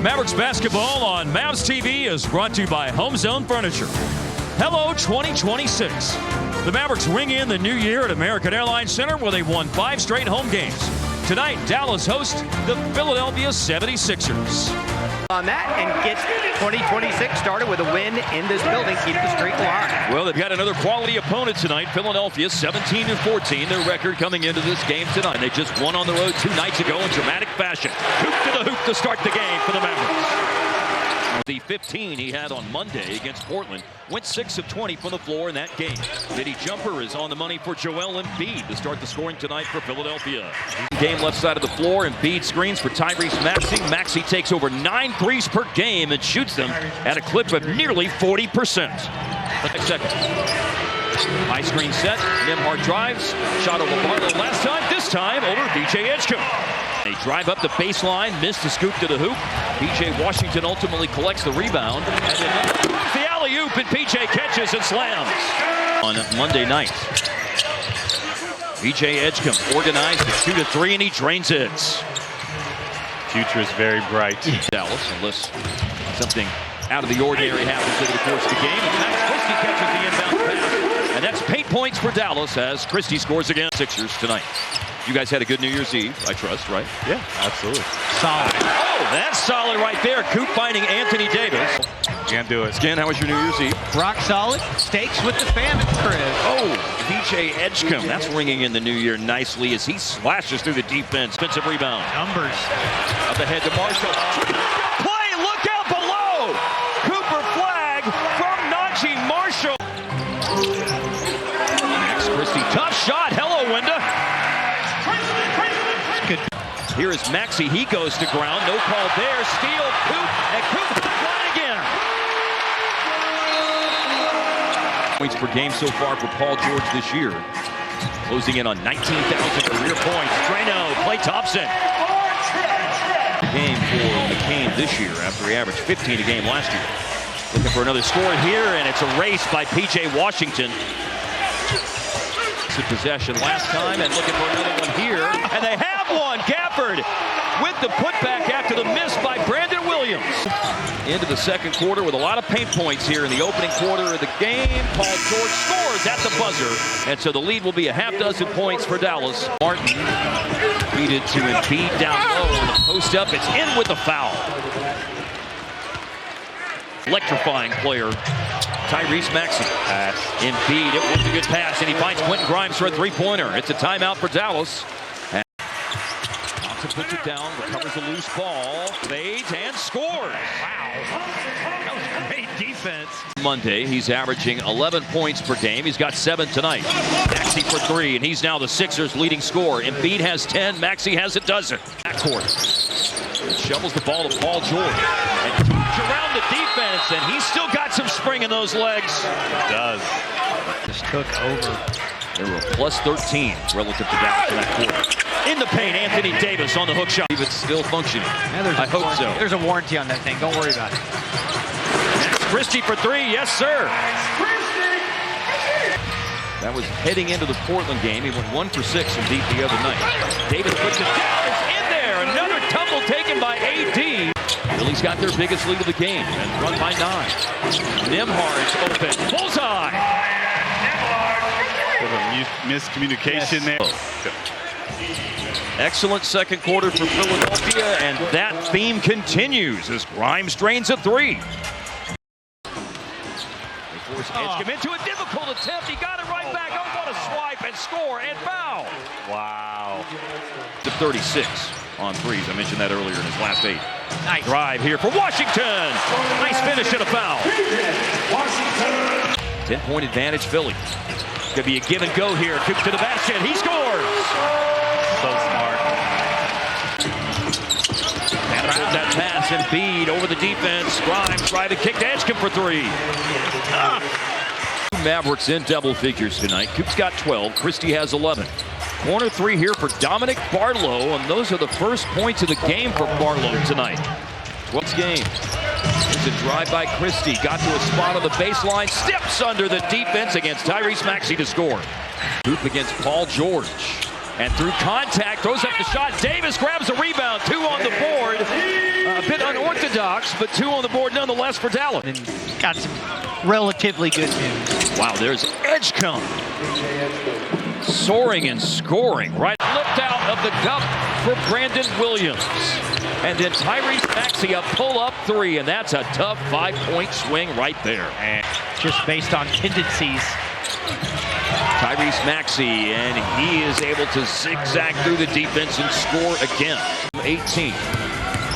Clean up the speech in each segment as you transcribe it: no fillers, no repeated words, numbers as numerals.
Mavericks basketball on Mavs TV is brought to you by Home Zone Furniture. Hello 2026. The Mavericks ring in the new year at American Airlines Center where they've won 5 straight home games. Tonight, Dallas hosts the Philadelphia 76ers. On that and get 2026 started with a win in this building, keep the streak alive. Well, they've got another quality opponent tonight. Philadelphia 17-14, their record coming into this game tonight. They just won on the road 2 nights ago in dramatic fashion. Hoop to the hoop to start the game for the Mavericks. The 15 he had on Monday against Portland went 6 of 20 from the floor in that game. Diddy jumper is on the money for Joel Embiid to start the scoring tonight for Philadelphia. Game left side of the floor. Embiid screens for Tyrese Maxey. Maxey takes over 9 threes per game and shoots them at a clip of nearly 40%. The next second. High screen set. Nembhard drives. Shot over Barlow last time. This time over B.J. Edgecombe. They drive up the baseline, missed the scoop to the hoop. P.J. Washington ultimately collects the rebound. And then the alley-oop, and P.J. catches and slams. On Monday night, P.J. Edgecombe organized to shoot a 3, and he drains it. Future is very bright. Dallas, unless something out of the ordinary happens over the course of the game. And Max Christie catches the inbound pass. And that's 8 points for Dallas as Christie scores against Sixers tonight. You guys had a good New Year's Eve, I trust, right? Yeah, absolutely. Solid. Oh, that's solid right there. Coop finding Anthony Davis. Can't do it. Skin, how was your New Year's Eve? Rock solid. Steaks with the fam at the crib. Oh, P.J. Edgecombe. That's ringing in the new year nicely as he slashes through the defense. Defensive rebound. Numbers. Up ahead to Marshall. Play, look out below. Cooper flag from Najee Marshall. Max Christie, tough shot. Hello, Wenda. Good. Here is Maxey. He goes to ground. No call there. Steal. Coop. And Coop flying again. Points per game so far for Paul George this year. Closing in on 19,000 career points. Drano. Klay Thompson. Game for McCain this year after he averaged 15 a game last year. Looking for another score here, and it's erased by P.J. Washington. Possession last time, and looking for another one here, and they have one. Gafford with the putback after the miss by Brandon Williams. Into the second quarter with a lot of paint points here in the opening quarter of the game. Paul George scores at the buzzer, and so the lead will be a half-dozen points for Dallas. Martin beat it to Embiid down low on the post up. It's in with the foul. Electrifying player. Tyrese Maxey. Pass. Embiid, it was a good pass, and he finds Quentin Grimes for a 3-pointer. It's a timeout for Dallas. And Thompson puts it down, recovers a loose ball, fades, and scores. Wow. That was great defense. Monday, he's averaging 11 points per game. He's got 7 tonight. Maxey for 3, and he's now the Sixers' leading scorer. Embiid has 10, Maxey has a dozen. Backcourt. Shovels the ball to Paul George. And around the defense, and he's still got some spring in those legs. It does. Just took over. They were plus 13 relative to Dallas in that quarter. In the paint, Anthony Davis on the hook shot. It's still functioning. Yeah, I hope so. There's a warranty on that thing. Don't worry about it. Christie for 3. Yes, sir. That was heading into the Portland game. He went 1 for 6 from deep the other night. Davis puts it down. It's in there. Another tumble taken by A.D. Philly's got their biggest lead of the game and run by 9. Nembhard's open. Bullseye. There's a miscommunication there. Excellent second quarter for Philadelphia, and that theme continues as Grimes drains a 3. They force Edgecombe into a difficult attempt. He got it right back. Oh, what a swipe and score and foul. Wow. To 36 on threes. I mentioned that earlier in his last 8. Nice. Drive here for Washington. Nice finish and a foul. 10-point advantage, Philly. Could be a give and go here. Coop to the basket. He scores. So smart. That pass, Embiid over the defense. Grimes tried to kick to Edgecombe for 3. Mavericks in double figures tonight. Coop's got 12. Christie has 11. Corner 3 here for Dominic Barlow, and those are the first points of the game for Barlow tonight. 12th game. There's a drive by Christie. Got to a spot on the baseline. Steps under the defense against Tyrese Maxey to score. Coop against Paul George. And through contact, throws up the shot. Davis grabs a rebound. 2 on the board. A bit unorthodox. unorthodox, but 2 on the board nonetheless for Dallas. And got some relatively good news. Wow, there's Edgecombe. Soaring and scoring. Right, flipped out of the cup for Brandon Williams. And then Tyrese Maxey, a pull-up 3, and that's a tough 5-point swing right there. And just based on tendencies. Tyrese Maxey, and he is able to zigzag through the defense and score again. 18.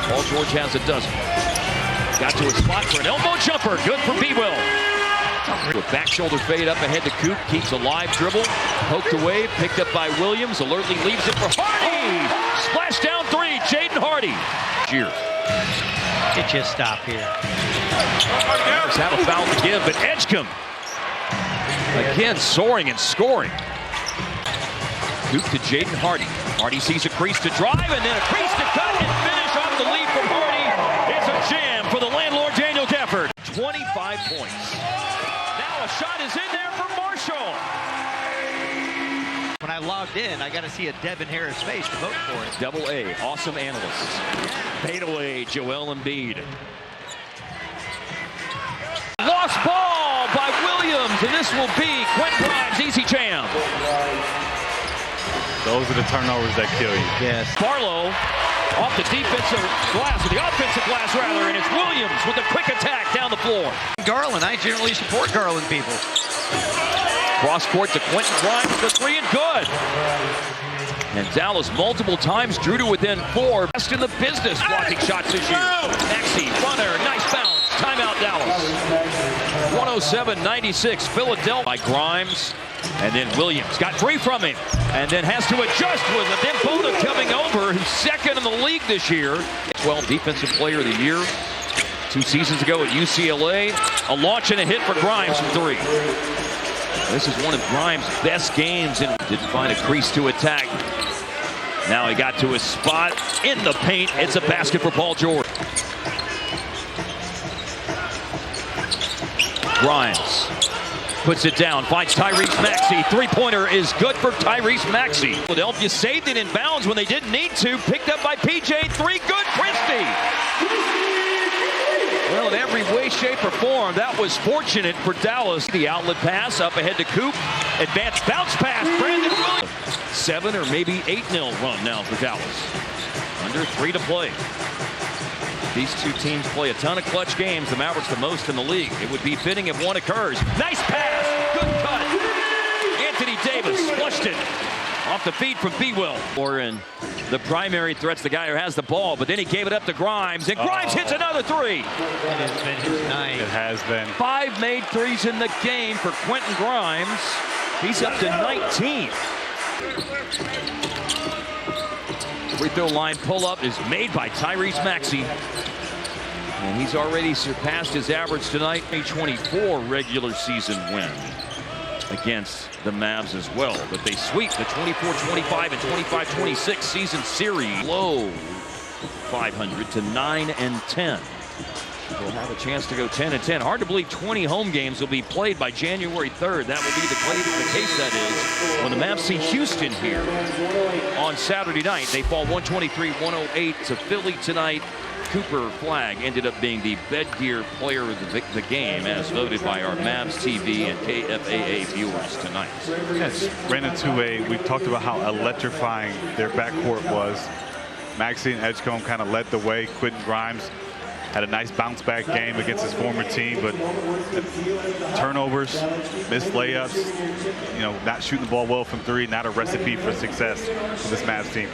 Paul George has a dozen. Got to a spot for an elbow jumper. Good for B-Will. With back shoulder fade up ahead to Coop. Keeps a live dribble. Poked away. Picked up by Williams. Alertly leaves it for Hardy. Splash down 3. Jaden Hardy. Cheer. Get you a stop here. Mavericks have a foul to give, but Edgecombe again soaring and scoring. Coop to Jaden Hardy. Hardy sees a crease to drive and then a crease to cut and finish off the lead from Hardy. It's a jam for the landlord Daniel Gafford. 25 points. Now a shot is in there for Marshall. When I logged in, I got to see a Devin Harris face to vote for it. Double A, awesome analysts. Fadeaway, Joel Embiid. Lost ball by Williams, and this will be Quentin Grimes' easy jam. Those are the turnovers that kill you. Yes. Barlow off the defensive glass, or the offensive glass rather, and it's Williams with a quick attack down the floor. Garland, I generally support Garland people. Cross court to Quentin Grimes for 3 and good. And Dallas multiple times drew to within 4. Best in the business blocking shots this year. Maxey, runner, nice bounce. Timeout Dallas. 107-96 Philadelphia by Grimes. And then Williams got 3 from him. And then has to adjust with a Dembona coming over, who's second in the league this year. 12 Defensive Player of the Year. 2 seasons ago at UCLA. A launch and a hit for Grimes from 3. This is one of Grimes' best games and didn't find a crease to attack. Now he got to his spot in the paint. It's a basket for Paul George. Grimes puts it down, finds Tyrese Maxey. 3-pointer is good for Tyrese Maxey. Philadelphia saved it in bounds when they didn't need to. Picked up by PJ. 3 good, Christie. Well, in every way, shape, or form, that was fortunate for Dallas. The outlet pass up ahead to Coop. Advanced bounce pass, Brandon Williams. 7 or maybe 8-0 run now for Dallas. Under 3 to play. These 2 teams play a ton of clutch games. The Mavericks the most in the league. It would be fitting if one occurs. Nice pass, good cut. Anthony Davis flushed it off the feed from B-Will. Or in the primary threat's the guy who has the ball, but then he gave it up to Grimes, and Grimes hits another 3. It has been his night. It has been. 5 made 3s in the game for Quentin Grimes. He's up to 19. Free throw line pull-up is made by Tyrese Maxey. And he's already surpassed his average tonight. A 24 regular season win against the Mavs as well. But they sweep the 24-25 and 25-26 season series. Low 500 to 9-10. They'll have a chance to go 10-10. Hard to believe 20 home games will be played by January 3rd. That will be the case, that is, when the Mavs see Houston here on Saturday night. They fall 123-108 to Philly tonight. Cooper Flag ended up being the Bedgear player of the game, as voted by our Mavs TV and KFAA viewers tonight. Yes, ran into we've talked about how electrifying their backcourt was. Maxey and Edgecombe kind of led the way. Quentin Grimes had a nice bounce back game against his former team, but turnovers, missed layups, not shooting the ball well from 3, not a recipe for success for this Mavs team.